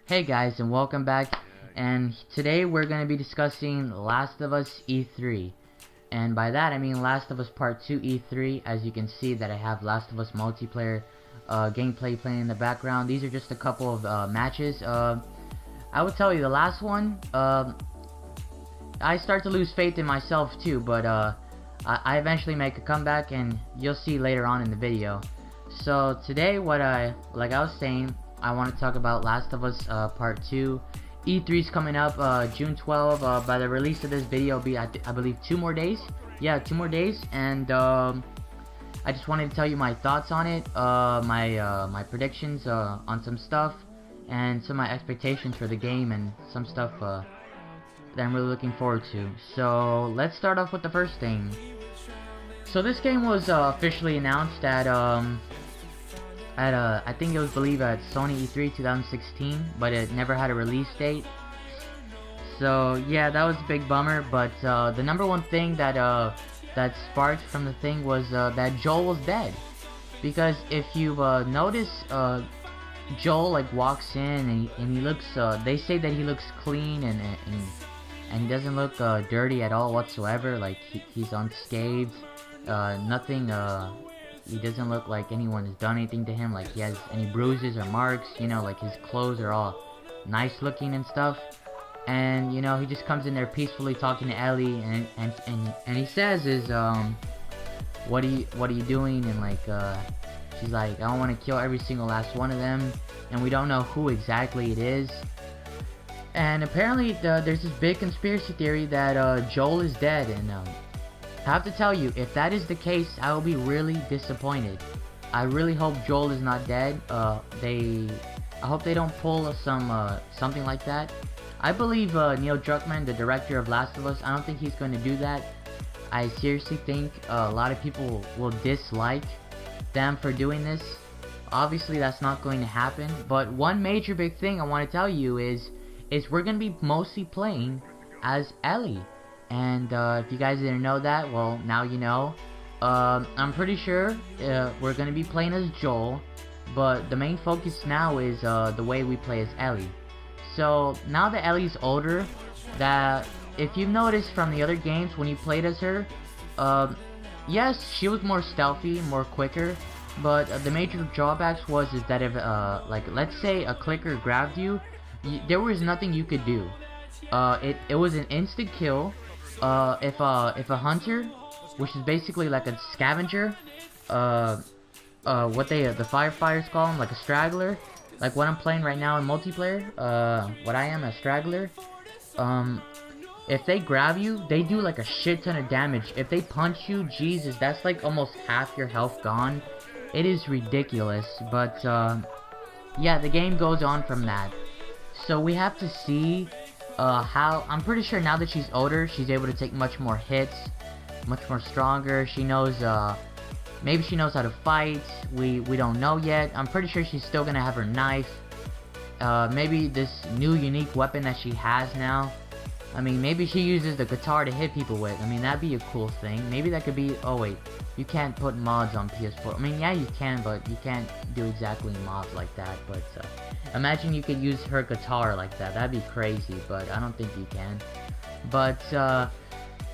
Hey guys, and welcome back. And today we're going to be discussing Last of Us E3. And by that I mean Last of Us Part 2 E3. As you can see that I have Last of Us multiplayer gameplay playing in the background. These are just a couple of matches. I would tell you the last one, I start to lose faith in myself too, but I eventually make a comeback, and you'll see later on in the video. So today, like I was saying, I want to talk about Last of Us Part 2. E3's coming up June 12. By the release of this video, will be I believe 2 more days. Yeah, 2 more days, and I just wanted to tell you my thoughts on it, my predictions on some stuff, and some of my expectations for the game, and some stuff that I'm really looking forward to. So let's start off with the first thing. So this game was officially announced at I think it was believed at Sony E3 2016, but it never had a release date. So yeah, that was a big bummer. But the number one thing that that sparked from the thing was that Joel was dead. Because if you notice, Joel like walks in and he looks. They say that he looks clean and he doesn't look dirty at all whatsoever. Like he's unscathed. Nothing. He doesn't look like anyone has done anything to him. Like he has any bruises or marks. You know, like his clothes are all nice looking and stuff. And you know, he just comes in there peacefully talking to Ellie, and he says is what are you doing? And like she's like, I don't want to kill every single last one of them, and we don't know who exactly it is. And apparently there's this big conspiracy theory that Joel is dead, and I have to tell you, if that is the case, I will be really disappointed. I really hope Joel is not dead. I hope they don't pull something like that. I believe Neil Druckmann, the director of Last of Us, I don't think he's going to do that. I seriously think a lot of people will dislike them for doing this. Obviously, that's not going to happen. But one major big thing I want to tell you is we're going to be mostly playing as Ellie. And if you guys didn't know that, well, now you know. I'm pretty sure we're going to be playing as Joel, but the main focus now is the way we play as Ellie. So now that Ellie's older, that if you've noticed from the other games when you played as her, yes, she was more stealthy, more quicker, but the major drawbacks is that if like let's say a clicker grabbed you, there was nothing you could do. It was an instant kill. If a hunter, which is basically like a scavenger, what the firefighters call him, like a straggler, like what I'm playing right now in multiplayer, what I am, a straggler, if they grab you, they do like a shit ton of damage. If they punch you, Jesus, that's like almost half your health gone. It is ridiculous, but yeah, the game goes on from that. So we have to see how. I'm pretty sure now that she's older, she's able to take much more hits, much more stronger. She knows, maybe she knows how to fight. We don't know yet. I'm pretty sure she's still gonna have her knife. Maybe this new unique weapon that she has now. I mean, maybe she uses the guitar to hit people with. I mean, that'd be a cool thing. Maybe that could be. Oh wait, you can't put mods on PS4. I mean, yeah, you can, but you can't do exactly mods like that. But imagine you could use her guitar like that. That'd be crazy, but I don't think you can. But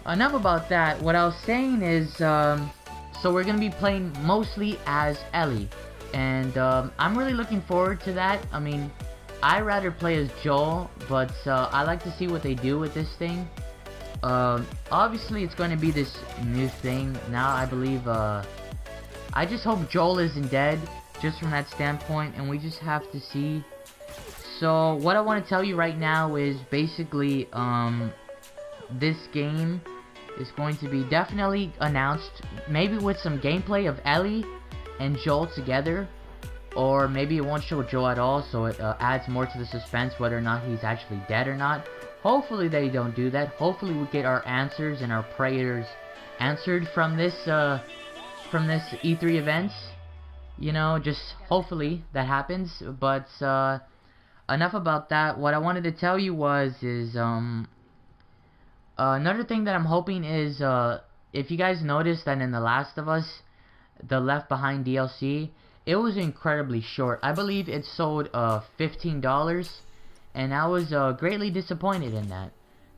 enough about that. What I was saying is, so we're gonna be playing mostly as Ellie, and I'm really looking forward to that. I mean, I'd rather play as Joel, but I like to see what they do with this thing. Obviously, it's going to be this new thing now. I believe. I just hope Joel isn't dead, just from that standpoint, and we just have to see. So what I want to tell you right now is basically, this game is going to be definitely announced, maybe with some gameplay of Ellie and Joel together. Or maybe it won't show Joel at all, so it adds more to the suspense whether or not he's actually dead or not. Hopefully they don't do that. Hopefully we get our answers and our prayers answered from this E3 event. You know, just hopefully that happens. But enough about that. What I wanted to tell you is another thing that I'm hoping is if you guys noticed that in The Last of Us, the Left Behind DLC, it was incredibly short. I believe it sold $15, and I was greatly disappointed in that,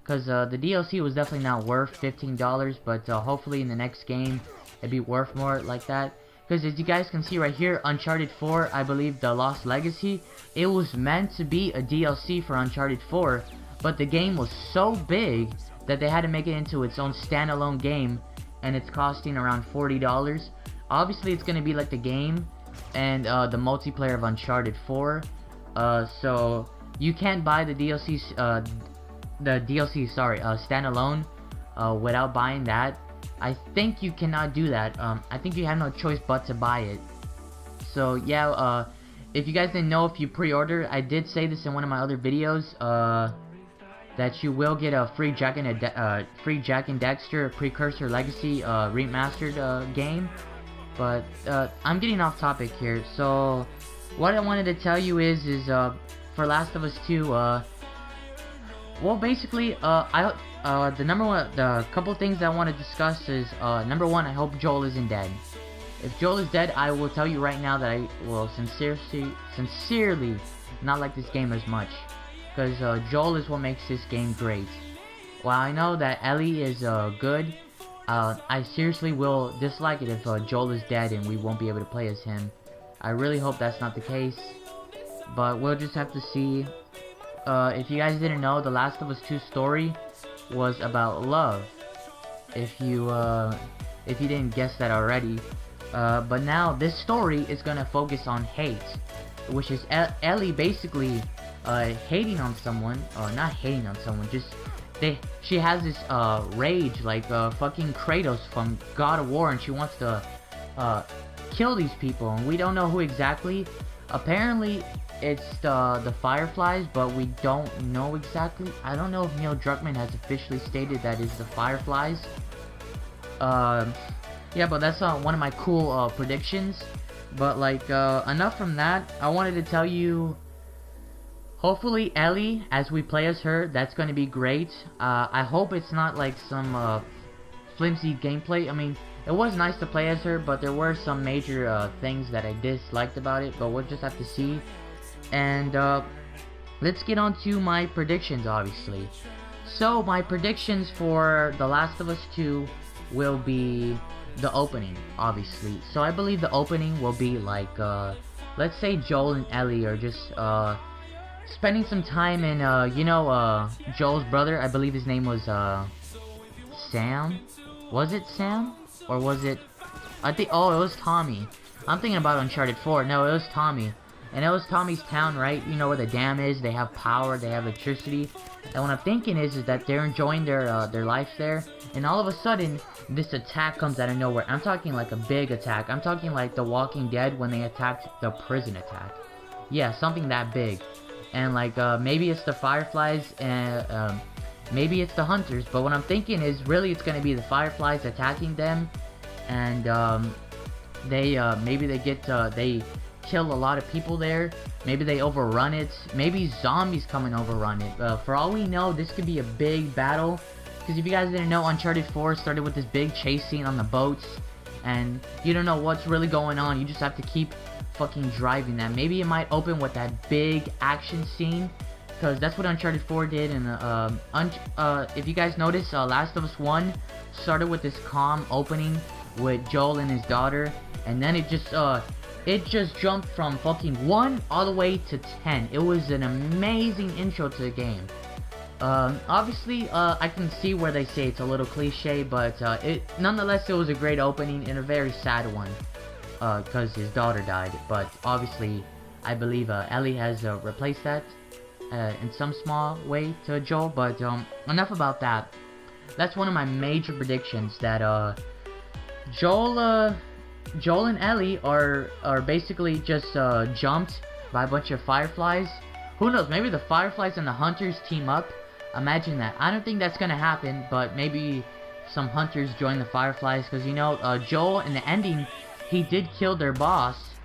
because the DLC was definitely not worth $15, but hopefully in the next game it'd be worth more like that. Because as you guys can see right here, Uncharted 4, I believe the Lost Legacy, it was meant to be a DLC for Uncharted 4, but the game was so big that they had to make it into its own standalone game, and it's costing around $40. Obviously it's going to be like the game and the multiplayer of Uncharted 4, so you can't buy the DLC, standalone without buying that. I think you cannot do that. I think you have no choice but to buy it. So yeah, if you guys didn't know, if you pre-order, I did say this in one of my other videos, that you will get a free Jak and Daxter Precursor Legacy remastered game. But I'm getting off topic here. So what I wanted to tell you is for Last of Us 2, well, basically, the couple things I want to discuss is, number one, I hope Joel isn't dead. If Joel is dead, I will tell you right now that I will sincerely not like this game as much, because Joel is what makes this game great. While I know that Ellie is good, I seriously will dislike it if Joel is dead and we won't be able to play as him. I really hope that's not the case, but we'll just have to see. If you guys didn't know, the Last of Us 2 story was about love. If you didn't guess that already, but now this story is gonna focus on hate, which is Ellie basically hating on someone, or not hating on someone, just she has this rage like fucking Kratos from God of War, and she wants to kill these people, and we don't know who exactly. Apparently it's the Fireflies, but we don't know exactly. I don't know if Neil Druckmann has officially stated that it's the Fireflies. Yeah, but that's one of my cool predictions. But like, enough from that. I wanted to tell you, hopefully Ellie, as we play as her, that's going to be great. I hope it's not like some flimsy gameplay. I mean, it was nice to play as her, but there were some major things that I disliked about it, but we'll just have to see. And let's get on to my predictions, obviously. So my predictions for The Last of Us 2 will be the opening, obviously. So I believe the opening will be like, let's say Joel and Ellie are just spending some time in, Joel's brother. I believe his name was Sam. Was it Sam? Or was it... I think... Oh, it was Tommy. I'm thinking about Uncharted 4. No, it was Tommy. And it was Tommy's town, right? You know where the dam is. They have power. They have electricity. And what I'm thinking is that they're enjoying their life there. And all of a sudden, this attack comes out of nowhere. I'm talking like a big attack. I'm talking like The Walking Dead when they attacked the prison attack. Yeah, something that big. And like, maybe it's the Fireflies and... maybe it's the Hunters, but what I'm thinking is really it's gonna be the Fireflies attacking them, and maybe they kill a lot of people there. Maybe they overrun it. Maybe zombies come and overrun it. For all we know, this could be a big battle. Because if you guys didn't know, Uncharted 4 started with this big chase scene on the boats, and you don't know what's really going on. You just have to keep fucking driving that. Maybe it might open with that big action scene, because that's what Uncharted 4 did. And if you guys notice, Last of Us 1 started with this calm opening with Joel and his daughter, and then it just jumped from fucking 1 all the way to 10. It was an amazing intro to the game. Obviously, I can see where they say it's a little cliche, but nonetheless, it was a great opening and a very sad one, because his daughter died. But obviously, I believe Ellie has replaced that in some small way to Joel. But enough about that. That's one of my major predictions, that Joel and Ellie are basically just jumped by a bunch of Fireflies. Who knows, maybe the Fireflies and the Hunters team up. Imagine that. I don't think that's gonna happen, but maybe some Hunters join the Fireflies, because you know, Joel in the ending, he did kill their boss,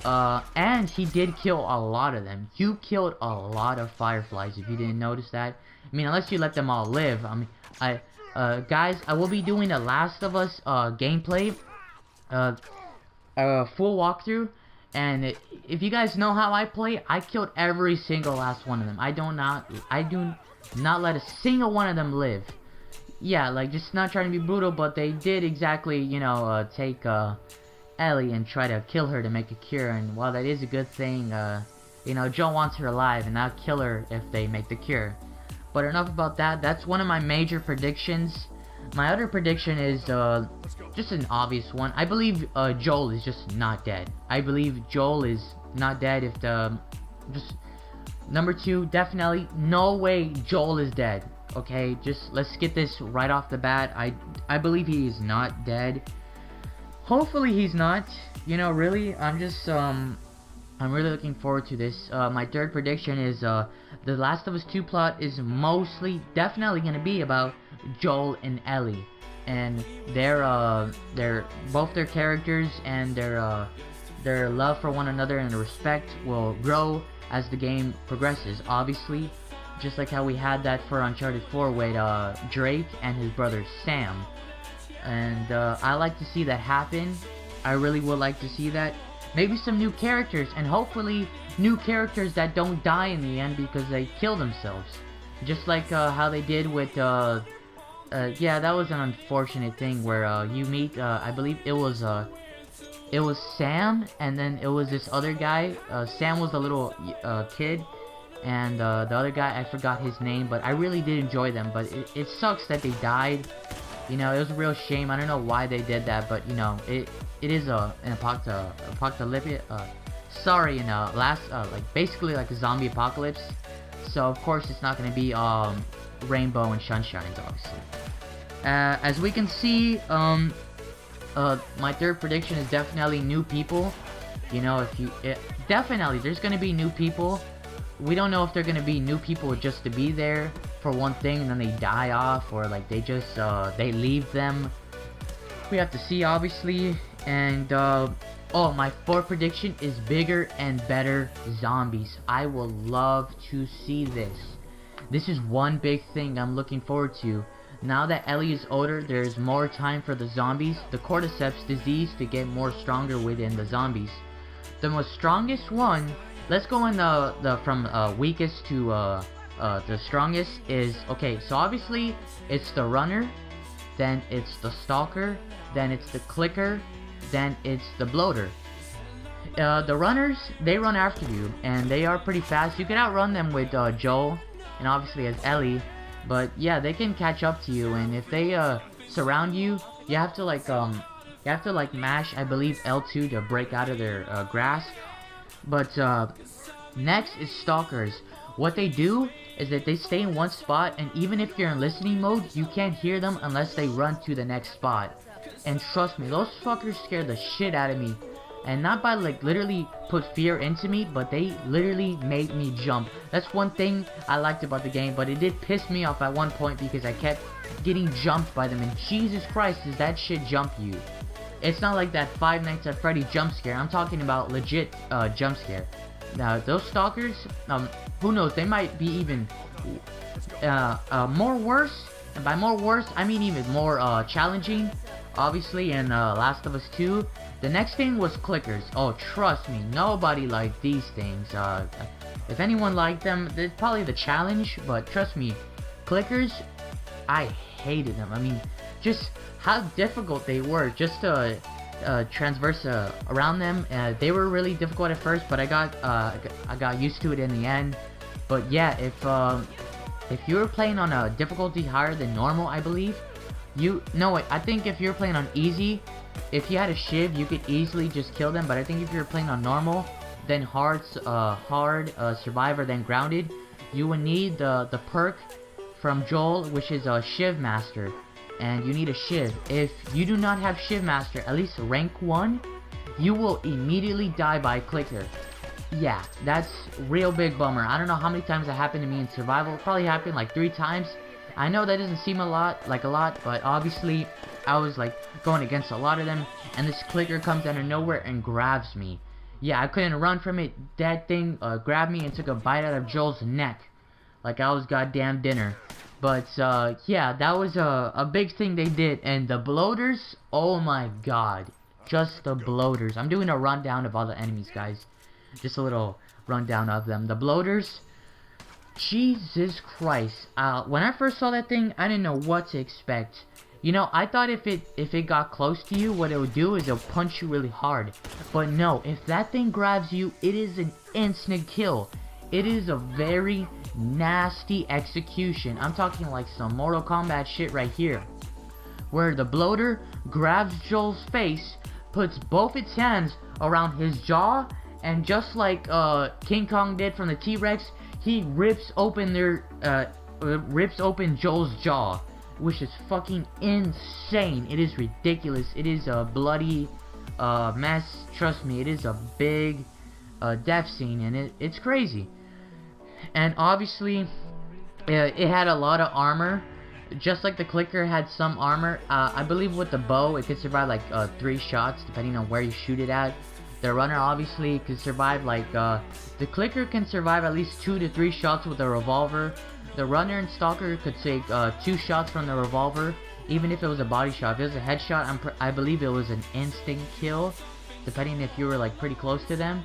and he did kill a lot of them. You killed a lot of Fireflies, if you didn't notice that. I mean, unless you let them all live. I mean, guys, I will be doing the Last of Us gameplay, full walkthrough, And if you guys know how I play, I killed every single last one of them. I do not let a single one of them live. Yeah, like, just not trying to be brutal, but they did exactly, you know, take Ellie and try to kill her to make a cure. And while that is a good thing, you know, Joel wants her alive and not kill her if they make the cure. But enough about that. That's one of my major predictions. My other prediction is just an obvious one. I believe Joel is just not dead. I believe Joel is not dead. If the just number 2, definitely no way Joel is dead. Okay, just let's get this right off the bat. I believe he is not dead. Hopefully he's not. You know, really, I'm really looking forward to this. My third prediction is the Last of Us 2 plot is definitely gonna be about Joel and Ellie, and both their characters and their love for one another and respect will grow as the game progresses. Obviously, just like how we had that for Uncharted 4 with Drake and his brother Sam. And I like to see that happen. I really would like to see that. Maybe some new characters, and hopefully new characters that don't die in the end because they kill themselves. Just like how they did with, yeah, that was an unfortunate thing where you meet, I believe it was Sam, and then it was this other guy. Sam was a little kid, and the other guy, I forgot his name, but I really did enjoy them. But it sucks that they died. You know, it was a real shame. I don't know why they did that, but you know, it is an apocalypse. Sorry, like basically like a zombie apocalypse. So of course it's not gonna be rainbow and sunshines, obviously. As we can see, my third prediction is definitely new people. You know, definitely there's gonna be new people. We don't know if they're gonna be new people just to be there for one thing and then they die off, or like they just they leave them. We have to see, obviously. And oh, my fourth prediction is bigger and better zombies. I will love to see this. This is one big thing I'm looking forward to. Now that Ellie is older, there's more time for the zombies, the cordyceps disease, to get more stronger within the zombies. The most strongest one, let's go in from weakest to the strongest is, okay, so obviously it's the runner, then it's the stalker, then it's the clicker, then it's the bloater. The runners, they run after you, and they are pretty fast. You can outrun them with Joel, and obviously as Ellie, but yeah, they can catch up to you. And if they surround you, you have to like mash, I believe, L2 to break out of their grasp. But next is stalkers. What they do is that they stay in one spot, and even if you're in listening mode, you can't hear them unless they run to the next spot. And trust me, those fuckers scare the shit out of me. And not by like literally put fear into me, but they literally made me jump. That's one thing I liked about the game, but it did piss me off at one point because I kept getting jumped by them. And Jesus Christ, does that shit jump you? It's not like that Five Nights at Freddy jump scare. I'm talking about legit jump scare. Now those stalkers, who knows? They might be even more worse. And by more worse, I mean even more challenging. Obviously, in Last of Us 2. The next thing was clickers. Oh, trust me, nobody liked these things. If anyone liked them, it's probably the challenge. But trust me, clickers, I hated them. I mean, just how difficult they were just to transverse around them. They were really difficult at first, but I got used to it in the end. But yeah, if you were playing on a difficulty higher than normal, I believe, I think if you're playing on easy, if you had a shiv, you could easily just kill them. But I think if you're playing on normal, then hard, survivor, then grounded, you would need the perk from Joel, which is a shiv master, and you need a shiv. If you do not have shiv master, at least rank 1, you will immediately die by clicker. Yeah, that's real big bummer. I don't know how many times that happened to me in survival. It probably happened like 3 times. I know that doesn't seem like a lot, but obviously I was like going against a lot of them, and this clicker comes out of nowhere and grabs me. Yeah, I couldn't run from it. That thing grabbed me and took a bite out of Joel's neck, like I was goddamn dinner. But yeah, that was a big thing they did. And the bloaters, oh my god, just the bloaters. I'm doing a rundown of all the enemies, guys. Just a little rundown of them. The bloaters, Jesus Christ. When I first saw that thing, I didn't know what to expect. You know, I thought if it got close to you, what it would do is it'll punch you really hard. But no, if that thing grabs you, it is an instant kill. It is a very nasty execution. I'm talking like some Mortal Kombat shit right here, where the bloater grabs Joel's face, puts both its hands around his jaw, and just like King Kong did from the T-Rex, he rips open Joel's jaw, which is fucking insane. It is ridiculous. It is a bloody mess. Trust me, it is a big death scene, and it's crazy. And obviously, it had a lot of armor. Just like the clicker had some armor. I believe with the bow, it could survive like 3 shots, depending on where you shoot it at. The runner obviously could survive like, the clicker can survive at least 2 to 3 shots with a revolver. The runner and stalker could take 2 shots from the revolver, even if it was a body shot. If it was a headshot, I believe it was an instant kill, depending if you were like pretty close to them.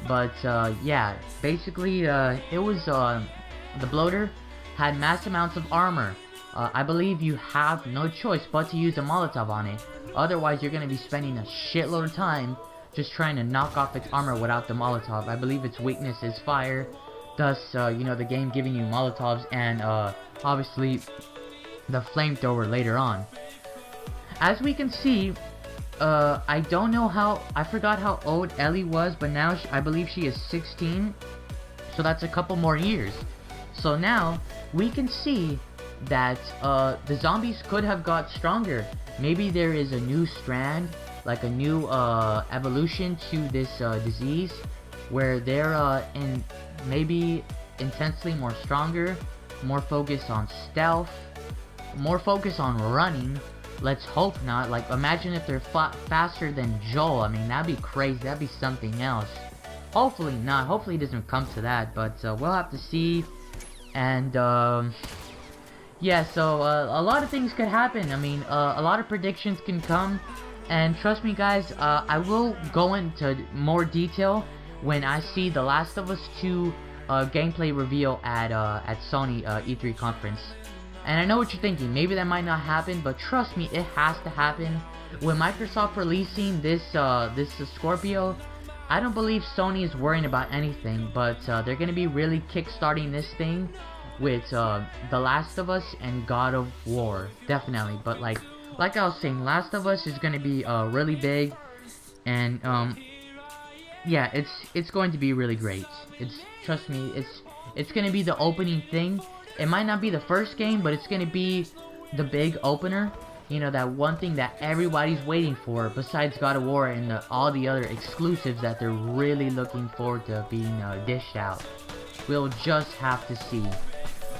But yeah, basically it was the bloater had mass amounts of armor. I believe you have no choice but to use a Molotov on it. Otherwise, you're going to be spending a shitload of time just trying to knock off its armor without the Molotov. I believe its weakness is fire. Thus, you know, the game giving you Molotovs and obviously the flamethrower later on. As we can see, I don't know how, I forgot how old Ellie was, but now I believe she is 16. So that's a couple more years. So now we can see that the zombies could have got stronger. Maybe there is a new strand, like a new evolution to this disease, where they're maybe intensely more stronger, more focused on stealth, more focused on running. Let's hope not. Like, imagine if they're faster than Joel. I mean, that'd be crazy. That'd be something else. Hopefully not. Hopefully it doesn't come to that, but we'll have to see. And yeah, so a lot of things could happen. I mean, a lot of predictions can come, and trust me, guys, I will go into more detail when I see The Last of Us 2 gameplay reveal at Sony E3 conference. And I know what you're thinking, maybe that might not happen, but trust me, it has to happen. With Microsoft releasing this Scorpio, I don't believe Sony is worrying about anything, but they're gonna be really kickstarting this thing with The Last of Us and God of War, definitely. But like I was saying, Last of Us is gonna be really big, and yeah, it's going to be really great. Trust me, it's gonna be the opening thing. It might not be the first game, but it's gonna be the big opener. You know, that one thing that everybody's waiting for, besides God of War and all the other exclusives that they're really looking forward to being dished out. We'll just have to see.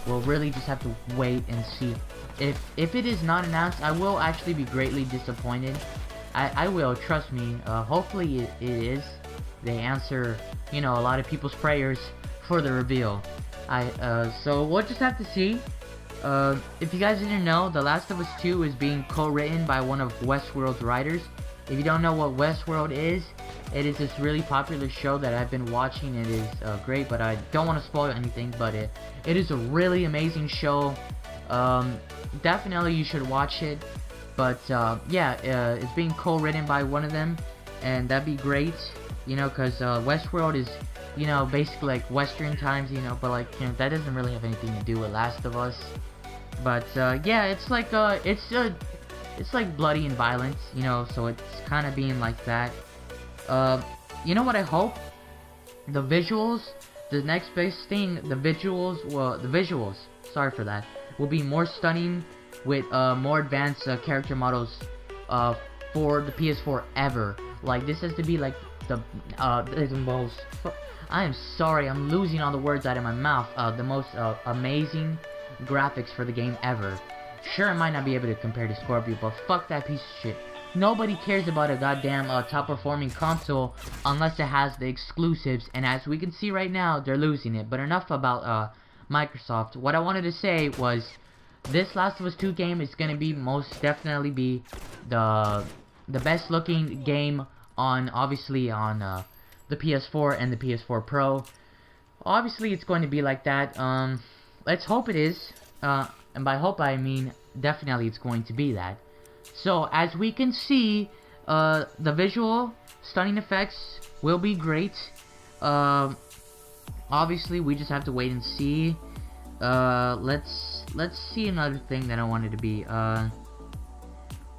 We'll really just have to wait and see. If it is not announced, I will actually be greatly disappointed. I will, trust me. Hopefully it is. They answer, you know, a lot of people's prayers for the reveal. So we'll just have to see. If you guys didn't know, The Last of Us 2 is being co-written by one of Westworld's writers. If you don't know what Westworld is, it is this really popular show that I've been watching. It is great, but I don't want to spoil anything, but it is a really amazing show. Definitely you should watch it. But yeah, it's being co-written by one of them, and that'd be great, you know, because Westworld is, you know, basically like Western times, you know, but like, you know, that doesn't really have anything to do with Last of Us. But yeah, it's like bloody and violent, you know, so it's kind of being like that. You know what I hope? The visuals, the next best thing, the visuals, sorry for that, will be more stunning with more advanced character models for the PS4 ever. Like, this has to be like the most, I am sorry, I'm losing all the words out of my mouth, the most amazing graphics for the game ever. Sure, I might not be able to compare to Scorpio, but fuck that piece of shit. Nobody cares about a goddamn top performing console unless it has the exclusives, and as we can see right now, they're losing it. But enough about Microsoft. What I wanted to say was, this Last of Us 2 game is gonna be most definitely be the the best looking game on, obviously, on the PS4 and the PS4 Pro. Obviously, it's going to be like that. Let's hope it is. And by hope, I mean definitely it's going to be that. So, as we can see, the visual stunning effects will be great. Obviously, we just have to wait and see. Let's see another thing that I wanted to be.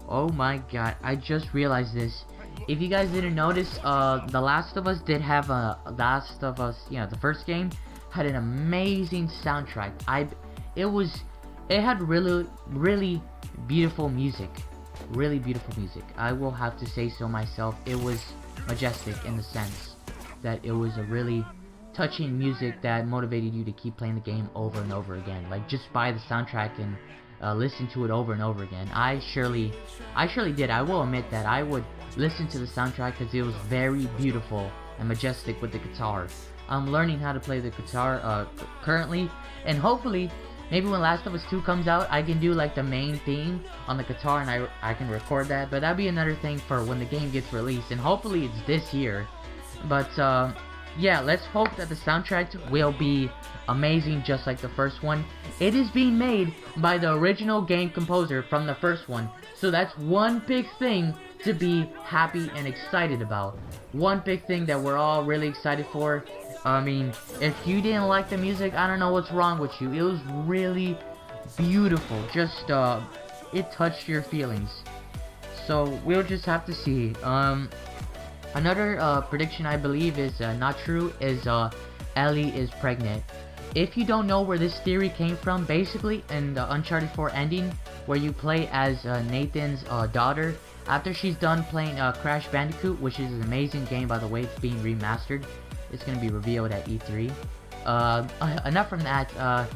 Oh my god, I just realized this. If you guys didn't notice, The Last of Us did have a Last of Us, you know, the first game had an amazing soundtrack. It had really beautiful music. Really beautiful music. I will have to say so myself. It was majestic in the sense that it was a really touching music that motivated you to keep playing the game over and over again. Like, just buy the soundtrack and listen to it over and over again. I surely did. I will admit that I would listen to the soundtrack because it was very beautiful and majestic with the guitar. I'm learning how to play the guitar currently, and hopefully, maybe when Last of Us 2 comes out, I can do like the main theme on the guitar and I can record that. But that'll be another thing for when the game gets released, and hopefully it's this year. But yeah, let's hope that the soundtrack will be amazing just like the first one. It is being made by the original game composer from the first one, so that's one big thing to be happy and excited about. One big thing that we're all really excited for. I mean, if you didn't like the music, I don't know what's wrong with you. It was really beautiful. Just, it touched your feelings. So, we'll just have to see. Another prediction I believe is not true is Ellie is pregnant. If you don't know where this theory came from, basically in the Uncharted 4 ending, where you play as Nathan's daughter, after she's done playing Crash Bandicoot, which is an amazing game by the way, it's being remastered. It's going to be revealed at E3. Enough from that.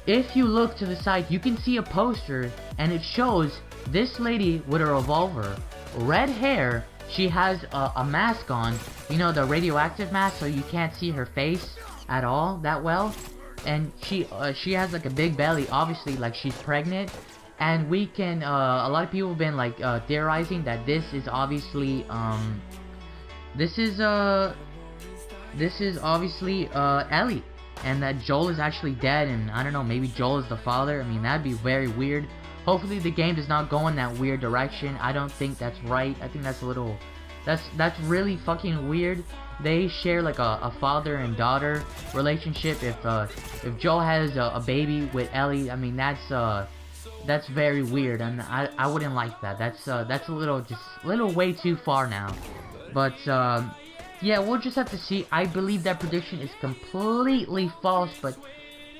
If you look to the side, you can see a poster, and it shows this lady with a revolver, red hair. She has a mask on, you know, the radioactive mask, so you can't see her face at all that well. And she has like a big belly, obviously, like she's pregnant. And we can, a lot of people have been like theorizing that this is obviously, this is obviously Ellie, and that Joel is actually dead, and I don't know, maybe Joel is the father. I mean, that'd be very weird. Hopefully the game does not go in that weird direction. I don't think that's right. I think that's a little, that's really fucking weird. They share like a father and daughter relationship. If Joel has a baby with Ellie, I mean, that's very weird, and I wouldn't like that. That's a little way too far now. But yeah, we'll just have to see. I believe that prediction is completely false, but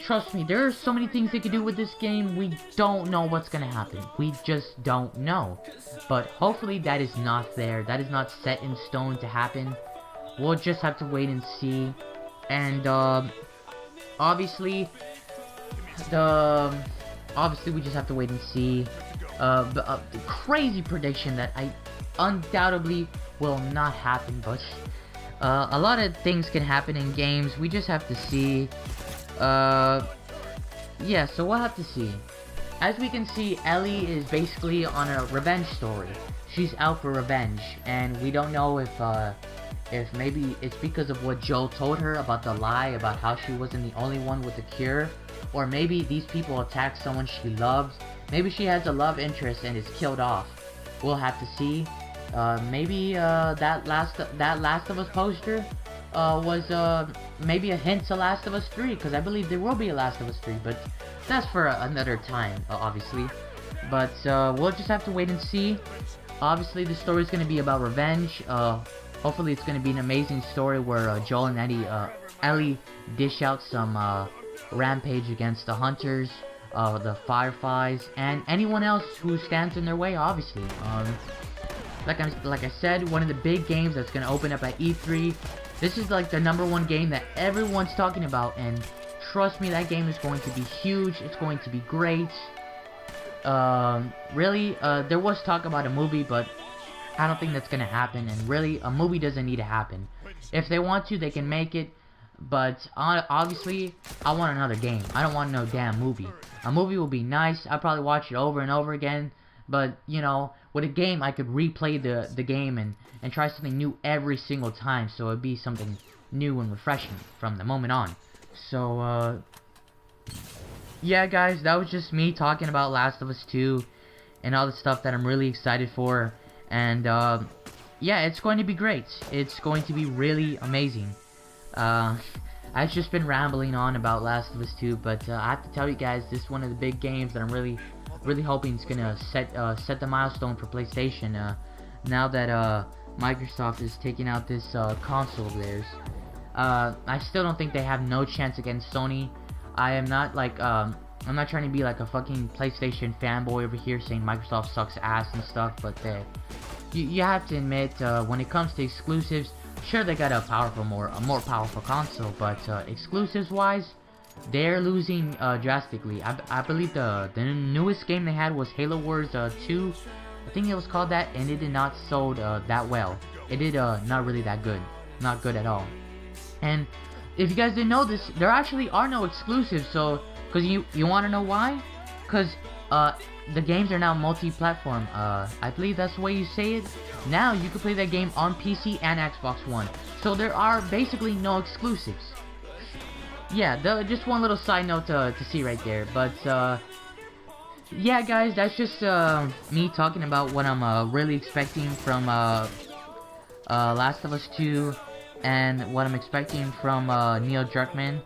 trust me, there are so many things they could do with this game. We don't know what's gonna happen. We just don't know. But hopefully that is not there. That is not set in stone to happen. We'll just have to wait and see. And obviously we just have to wait and see. The crazy prediction that I undoubtedly will not happen, but a lot of things can happen in games. We just have to see. Yeah, so we'll have to see. As we can see, Ellie is basically on a revenge story. She's out for revenge, and we don't know if maybe it's because of what Joel told her about the lie about how she wasn't the only one with the cure, or maybe these people attacked someone she loves. Maybe she has a love interest and is killed off. We'll have to see. Maybe that Last of Us poster was maybe a hint to Last of Us 3, because I believe there will be a Last of Us 3, but that's for another time, obviously. But we'll just have to wait and see. Obviously, the story is going to be about revenge. Hopefully, it's going to be an amazing story where Joel and Ellie dish out some rampage against the hunters, the fireflies, and anyone else who stands in their way, obviously. Like I said, one of the big games that's going to open up at E3. This is like the #1 game that everyone's talking about, and trust me, that game is going to be huge. It's going to be great. Really, there was talk about a movie, but I don't think that's going to happen, and really, a movie doesn't need to happen. If they want to, they can make it, but obviously, I want another game. I don't want no damn movie. A movie will be nice. I'll probably watch it over and over again, But you know, with a game, I could replay the game and try something new every single time. So it'd be something new and refreshing from the moment on. So yeah, guys, that was just me talking about Last of Us 2 and all the stuff that I'm really excited for. And yeah, it's going to be great. It's going to be really amazing. I've just been rambling on about Last of Us 2, but I have to tell you guys, this is one of the big games that I'm really hoping is gonna set the milestone for PlayStation. Now that Microsoft is taking out this console of theirs. I still don't think they have no chance against Sony. I am not like I'm not trying to be like a fucking PlayStation fanboy over here saying Microsoft sucks ass and stuff, but you have to admit when it comes to exclusives, sure they got a more powerful console, but exclusives wise, they're losing drastically. I believe the newest game they had was Halo Wars 2. I think it was called that, and it did not sold that well. It did not really that good, not good at all. And if you guys didn't know this, there actually are no exclusives. So, cause you want to know why? Cause the games are now multi-platform. I believe that's the way you say it. Now you can play that game on PC and Xbox One. So there are basically no exclusives. Yeah, just one little side note to see right there. But yeah, guys, that's just me talking about what I'm really expecting from Last of Us 2. And what I'm expecting from Neil Druckmann,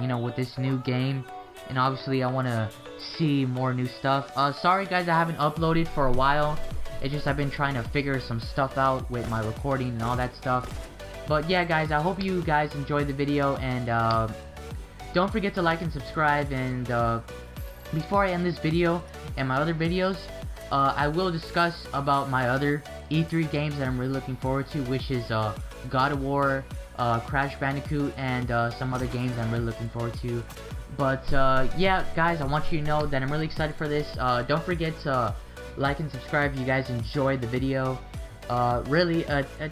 you know, with this new game. And obviously I want to see more new stuff. Sorry guys, I haven't uploaded for a while. It's just I've been trying to figure some stuff out with my recording and all that stuff. But yeah guys, I hope you guys enjoyed the video, and don't forget to like and subscribe. And before I end this video and my other videos, I will discuss about my other E3 games that I'm really looking forward to, which is God of War, Crash Bandicoot, and some other games I'm really looking forward to. But yeah, guys, I want you to know that I'm really excited for this. Don't forget to like and subscribe if you guys enjoyed the video. Really,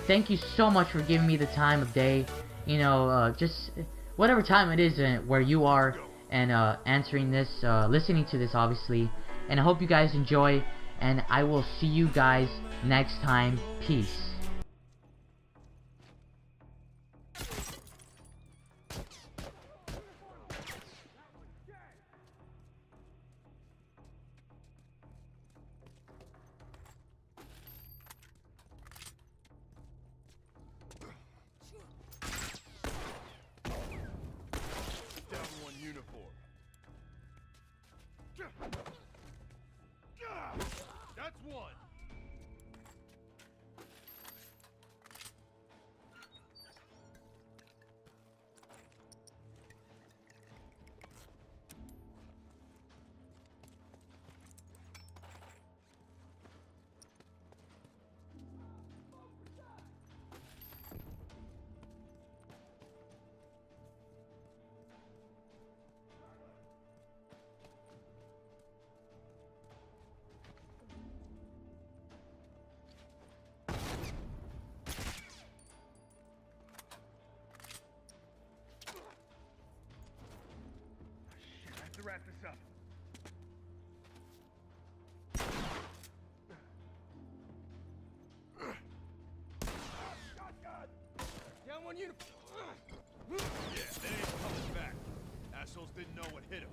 thank you so much for giving me the time of day. You know, just whatever time it is where you are, and answering this, listening to this, obviously. And I hope you guys enjoy, and I will see you guys next time. Peace. That's one. To wrap this up. Shotgun! Down one uniform. Yeah, they ain't coming back. Assholes didn't know what hit them.